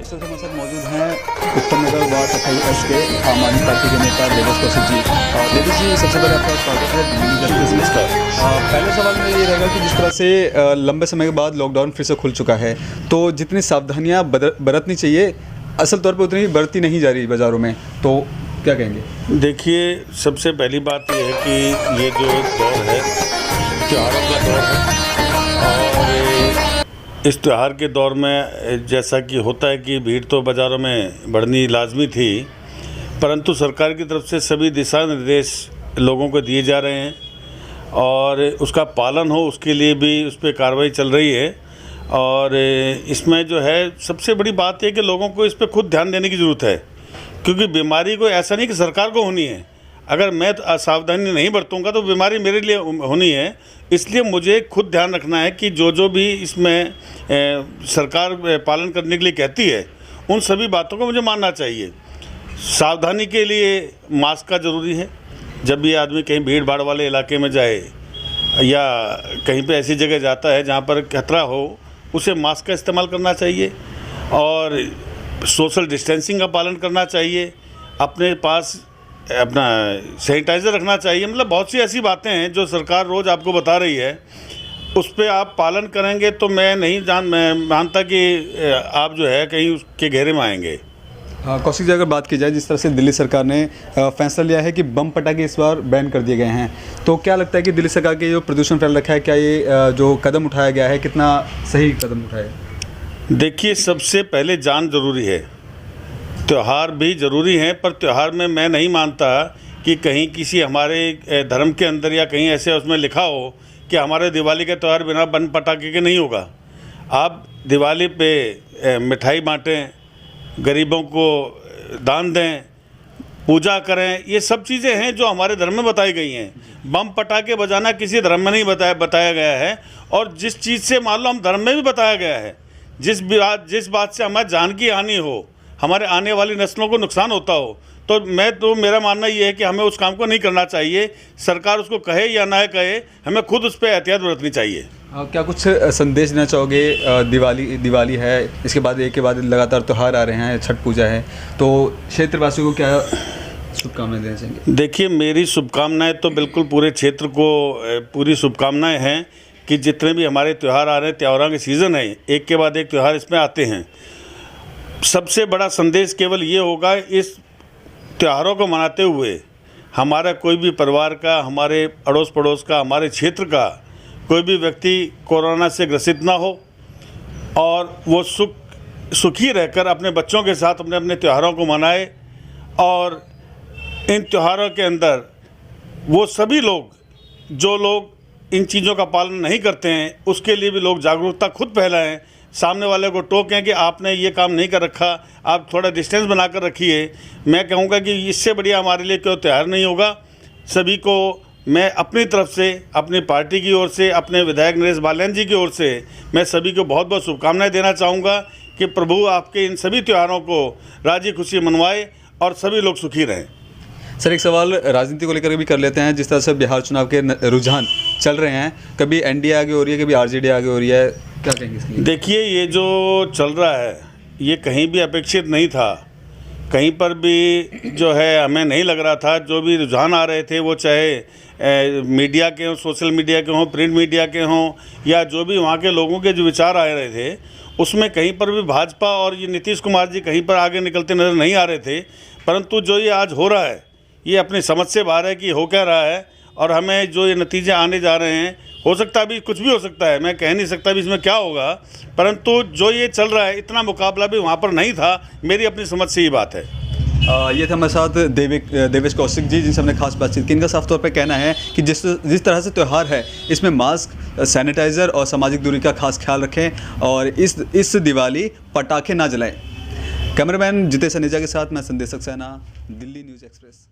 इस वक्त हमारे साथ मौजूद हैं उत्तर नगर वार्ड 28 के आम आदमी पार्टी के नेता देवेश कौशिक जी। देवेश जी, सबसे पहले आपका स्वागत है दिल्ली न्यूज़ एक्सप्रेस में। पहला सवाल मेरा ये रहेगा कि जिस तरह से लंबे समय के बाद लॉकडाउन फिर से खुल चुका है, तो जितनी सावधानियाँ बरतनी चाहिए असल तौर पर उतनी बरती नहीं जा रही बाज़ारों में, तो क्या कहेंगे? देखिए, सबसे पहली बात यह है कि ये जो दौर है त्योहारों का दौर है, और इस त्यौहार के दौर में जैसा कि होता है कि भीड़ तो बाज़ारों में बढ़नी लाजमी थी, परंतु सरकार की तरफ से सभी दिशा निर्देश लोगों को दिए जा रहे हैं और उसका पालन हो उसके लिए भी उस पर कार्रवाई चल रही है। और इसमें जो है सबसे बड़ी बात है कि लोगों को इस पर खुद ध्यान देने की ज़रूरत है, क्योंकि बीमारी को ऐसा नहीं कि सरकार को होनी है। अगर मैं सावधानी नहीं बरतूंगा तो बीमारी मेरे लिए होनी है, इसलिए मुझे खुद ध्यान रखना है कि जो भी इसमें सरकार पालन करने के लिए कहती है उन सभी बातों को मुझे मानना चाहिए। सावधानी के लिए मास्क का ज़रूरी है। जब भी आदमी कहीं भीड़ भाड़ वाले इलाके में जाए या कहीं पे ऐसी जगह जाता है जहाँ पर खतरा हो, उसे मास्क का इस्तेमाल करना चाहिए और सोशल डिस्टेंसिंग का पालन करना चाहिए। अपने पास अपना सैनिटाइज़र रखना चाहिए। मतलब बहुत सी ऐसी बातें हैं जो सरकार रोज़ आपको बता रही है, उस पर आप पालन करेंगे तो मैं मानता कि आप जो है कहीं उसके घेरे में आएंगे। कौशिक जी, अगर बात की जाए जिस तरह से दिल्ली सरकार ने फैसला लिया है कि बम पटाखे इस बार बैन कर दिए गए हैं, तो क्या लगता है कि दिल्ली सरकार के जो प्रदूषण फैल रखा है, क्या ये जो कदम उठाया गया है कितना सही कदम उठाया? देखिए, सबसे पहले जान ज़रूरी है, त्यौहार भी ज़रूरी हैं, पर त्यौहार में मैं नहीं मानता कि कहीं किसी हमारे धर्म के अंदर या कहीं ऐसे उसमें लिखा हो कि हमारे दिवाली का त्यौहार बिना बम पटाखे के नहीं होगा। आप दिवाली पे मिठाई बाँटें, गरीबों को दान दें, पूजा करें, ये सब चीज़ें हैं जो हमारे धर्म में बताई गई हैं। बम पटाखे बजाना किसी धर्म में नहीं बताया गया है, और जिस चीज़ से मान लो हम धर्म में भी बताया गया है, जिस बात से हमारी जान की हानि हो, हमारे आने वाली नस्लों को नुकसान होता हो, तो मेरा मानना ये है कि हमें उस काम को नहीं करना चाहिए। सरकार उसको कहे या ना कहे, हमें खुद उस पर एहतियात बरतनी चाहिए। क्या कुछ संदेश देना चाहोगे? दिवाली है, इसके बाद एक के बाद लगातार त्यौहार आ रहे हैं, छठ पूजा है, तो क्षेत्रवासियों को क्या शुभकामनाएं देना चाहेंगे? देखिए, मेरी शुभकामनाएं तो बिल्कुल पूरे क्षेत्र को पूरी शुभकामनाएं हैं कि जितने भी हमारे त्यौहार आ रहे हैं, त्योहारों के सीज़न है, एक के बाद एक त्यौहार इसमें आते हैं। सबसे बड़ा संदेश केवल ये होगा, इस त्योहारों को मनाते हुए हमारा कोई भी परिवार का, हमारे अड़ोस पड़ोस का, हमारे क्षेत्र का कोई भी व्यक्ति कोरोना से ग्रसित ना हो और वो सुखी रहकर अपने बच्चों के साथ अपने अपने त्योहारों को मनाए। और इन त्योहारों के अंदर वो सभी लोग जो लोग इन चीज़ों का पालन नहीं करते हैं, उसके लिए भी लोग जागरूकता खुद फैलाएं, सामने वाले को टोकें कि आपने ये काम नहीं कर रखा, आप थोड़ा डिस्टेंस बनाकर रखिए। मैं कहूँगा कि इससे बढ़िया हमारे लिए कोई त्यौहार नहीं होगा। सभी को मैं अपनी तरफ से, अपनी पार्टी की ओर से, अपने विधायक नरेश बाल्यान जी की ओर से मैं सभी को बहुत बहुत शुभकामनाएं देना चाहूँगा कि प्रभु आपके इन सभी त्योहारों को राजी खुशी मनवाए और सभी लोग सुखी रहें। सर, एक सवाल राजनीति को लेकर भी कर लेते हैं। जिस तरह से बिहार चुनाव के रुझान चल रहे हैं, कभी एनडीए आगे हो रही है, कभी आरजेडी आगे हो रही है, क्या कहेंगे इसके लिए? देखिए, ये जो चल रहा है ये कहीं भी अपेक्षित नहीं था। कहीं पर भी जो है हमें नहीं लग रहा था, जो भी रुझान आ रहे थे वो चाहे मीडिया के हों, सोशल मीडिया के हों, प्रिंट मीडिया के हों, या जो भी वहाँ के लोगों के जो विचार आ रहे थे, उसमें कहीं पर भी भाजपा और ये नीतीश कुमार जी कहीं पर आगे निकलते नज़र नहीं आ रहे थे। परंतु जो ये आज हो रहा है, ये अपनी समझ से बाहर है कि हो क्या रहा है, और हमें जो ये नतीजे आने जा रहे हैं, हो सकता है अभी कुछ भी हो सकता है, मैं कह नहीं सकता भी इसमें क्या होगा, परंतु जो ये चल रहा है इतना मुकाबला भी वहाँ पर नहीं था। मेरी अपनी समझ से ये बात है। ये थे हमारे साथ देवेश कौशिक जी, जिनसे हमने खास बातचीत की। इनका साफ तौर पे कहना है कि जिस तरह से त्यौहार है, इसमें मास्क, सैनिटाइज़र और सामाजिक दूरी का खास ख्याल रखें और इस दिवाली पटाखे ना जलाएं। कैमरामैन जितेश सनेजा के साथ मैं संदेश सक्सेना, दिल्ली न्यूज़ एक्सप्रेस।